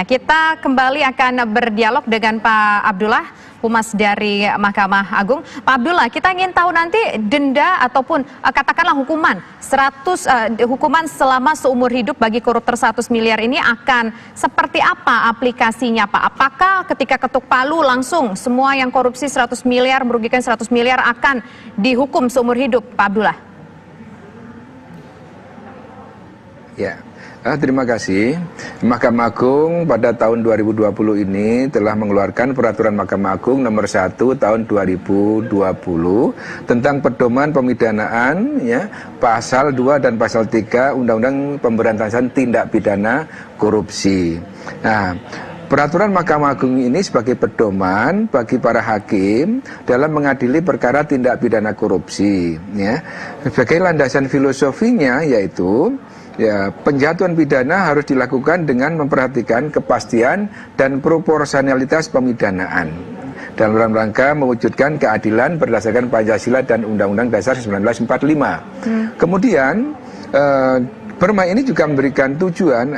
Kita kembali akan berdialog dengan Pak Abdullah, Humas dari Mahkamah Agung. Pak Abdullah, kita ingin tahu nanti denda ataupun katakanlah hukuman selama seumur hidup bagi koruptor 100 miliar ini akan seperti apa aplikasinya, Pak? Apakah ketika ketuk palu langsung semua yang korupsi 100 miliar merugikan 100 miliar akan dihukum seumur hidup, Pak Abdullah? Ya. Terima kasih. Mahkamah Agung pada tahun 2020 ini telah mengeluarkan Peraturan Mahkamah Agung nomor 1 tahun 2020 tentang pedoman pemidanaan, ya, pasal 2 dan pasal 3 Undang-Undang Pemberantasan Tindak Pidana Korupsi. Nah, Peraturan Mahkamah Agung ini sebagai pedoman bagi para hakim dalam mengadili perkara tindak pidana korupsi, ya. Sebagai landasan filosofinya yaitu, ya, penjatuhan pidana harus dilakukan dengan memperhatikan kepastian dan proporsionalitas pemidanaan dalam rangka mewujudkan keadilan berdasarkan Pancasila dan Undang-Undang Dasar 1945. Kemudian perma ini juga memberikan tujuan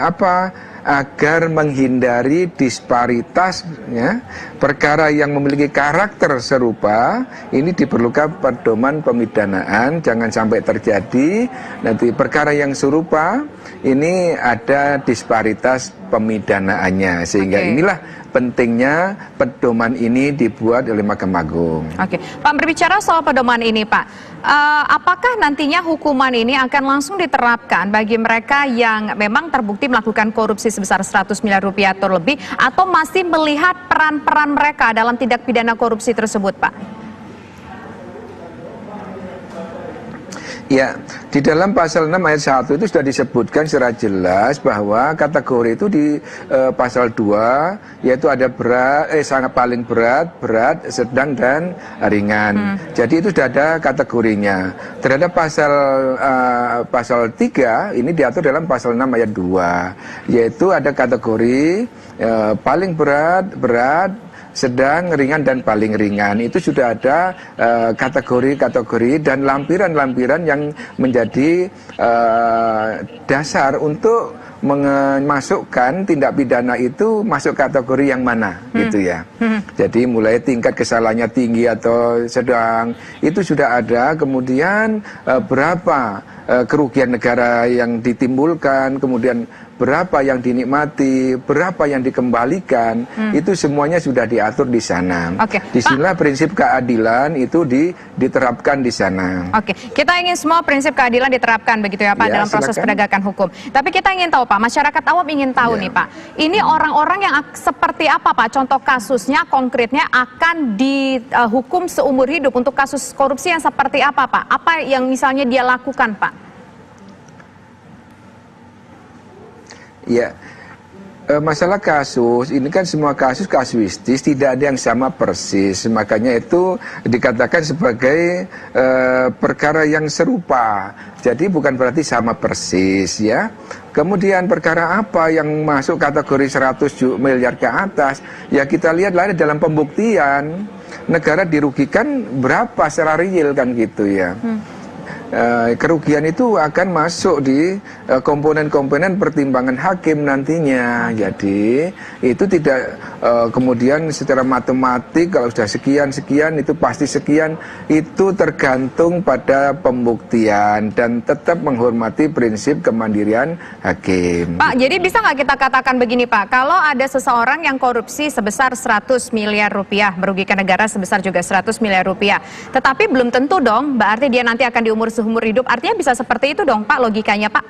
agar menghindari disparitas, ya, perkara yang memiliki karakter serupa. Ini diperlukan pedoman pemidanaan, jangan sampai terjadi nanti perkara yang serupa ini ada disparitas pemidanaannya, sehingga inilah pentingnya pedoman ini dibuat oleh Mahkamah Agung. Oke, Pak, berbicara soal pedoman ini, Pak, apakah nantinya hukuman ini akan langsung diterapkan bagi mereka yang memang terbukti melakukan korupsi sebesar 100 miliar rupiah atau lebih, atau masih melihat peran-peran mereka dalam tindak pidana korupsi tersebut, Pak? Ya, di dalam pasal 6 ayat 1 itu sudah disebutkan secara jelas bahwa kategori itu di pasal 2 yaitu ada sangat paling berat, sedang dan ringan. Jadi itu sudah ada kategorinya. Terhadap pasal 3 ini diatur dalam pasal 6 ayat 2, yaitu ada kategori paling berat, sedang, ringan, dan paling ringan. Itu sudah ada kategori-kategori dan lampiran-lampiran yang menjadi dasar untuk memasukkan tindak pidana itu masuk kategori yang mana, gitu ya. Jadi mulai tingkat kesalahannya tinggi atau sedang, itu sudah ada. Kemudian berapa kerugian negara yang ditimbulkan, kemudian berapa yang dinikmati, berapa yang dikembalikan, itu semuanya sudah diatur di sana. Disinilah prinsip keadilan itu diterapkan di sana. Kita ingin semua prinsip keadilan diterapkan begitu ya, Pak, dalam proses penegakan hukum. Tapi kita ingin tahu, Pak, masyarakat awam ingin tahu nih, Pak, ini orang-orang yang seperti apa, Pak? Contoh kasusnya, konkretnya akan dihukum seumur hidup untuk kasus korupsi yang seperti apa, Pak? Apa yang misalnya dia lakukan, Pak? Ya, masalah kasus ini kan semua kasus kasuistis, tidak ada yang sama persis. Makanya itu dikatakan sebagai perkara yang serupa. Jadi bukan berarti sama persis, ya. Kemudian perkara apa yang masuk kategori 100 miliar ke atas, ya kita lihat lah dalam pembuktian negara dirugikan berapa secara real, kan gitu ya. Kerugian itu akan masuk di komponen-komponen pertimbangan hakim nantinya. Jadi itu tidak kemudian secara matematik kalau sudah sekian itu pasti sekian. Itu tergantung pada pembuktian dan tetap menghormati prinsip kemandirian hakim. Pak, jadi bisa nggak kita katakan begini, Pak, kalau ada seseorang yang korupsi sebesar 100 miliar rupiah, merugikan negara sebesar juga 100 miliar rupiah, tetapi belum tentu dong berarti dia nanti akan diumur seumur hidup. Artinya bisa seperti itu dong, Pak, logikanya, Pak?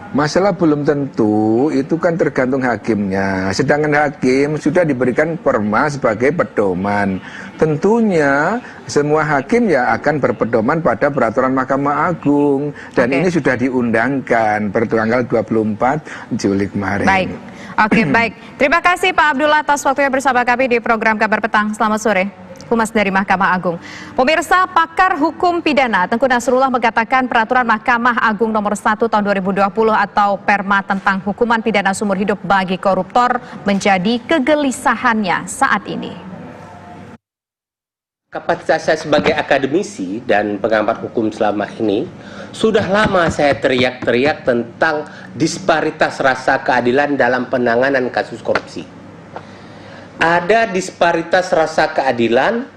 Masalah belum tentu, itu kan tergantung hakimnya. Sedangkan hakim sudah diberikan perma sebagai pedoman. Tentunya semua hakim ya akan berpedoman pada peraturan Mahkamah Agung. Dan ini sudah diundangkan pada tanggal 24 Juli kemarin. Baik. Baik. Terima kasih Pak Abdullah atas waktunya bersama kami di program Kabar Petang. Selamat sore. Humas dari Mahkamah Agung. Pemirsa, pakar hukum pidana Tengku Nasrullah mengatakan peraturan Mahkamah Agung nomor 1 tahun 2020 atau Perma tentang hukuman pidana seumur hidup bagi koruptor menjadi kegelisahannya saat ini. Kapasitas saya sebagai akademisi dan pengamat hukum selama ini, sudah lama saya teriak-teriak tentang disparitas rasa keadilan dalam penanganan kasus korupsi. Ada disparitas rasa keadilan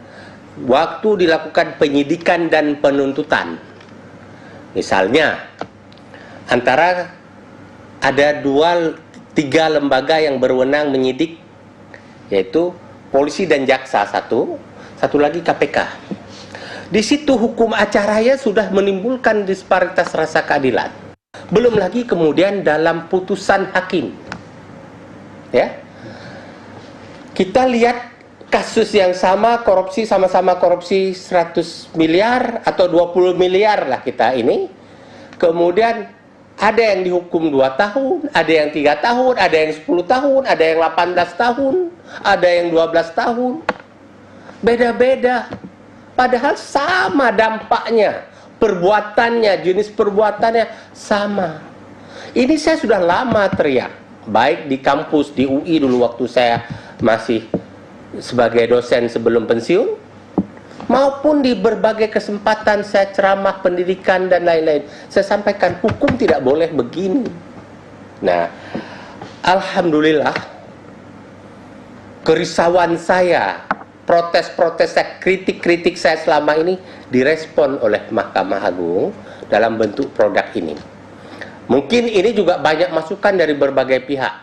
waktu dilakukan penyidikan dan penuntutan. Misalnya, antara ada 3 lembaga yang berwenang menyidik, yaitu polisi dan jaksa satu lagi KPK. Di situ hukum acaranya sudah menimbulkan disparitas rasa keadilan. Belum lagi kemudian dalam putusan hakim. Ya. Kita lihat kasus yang sama-sama korupsi 100 miliar atau 20 miliar lah kita ini. Kemudian ada yang dihukum 2 tahun, ada yang 3 tahun, ada yang 10 tahun, ada yang 18 tahun, ada yang 12 tahun. Beda-beda, padahal sama dampaknya, perbuatannya, jenis perbuatannya sama. Ini saya sudah lama teriak, baik di kampus, di UI dulu waktu saya masih sebagai dosen sebelum pensiun, maupun di berbagai kesempatan saya ceramah pendidikan dan lain-lain. Saya sampaikan hukum tidak boleh begini. Nah, alhamdulillah, kerisauan saya, protes-protes saya, kritik-kritik saya selama ini direspon oleh Mahkamah Agung dalam bentuk produk ini. Mungkin ini juga banyak masukan dari berbagai pihak.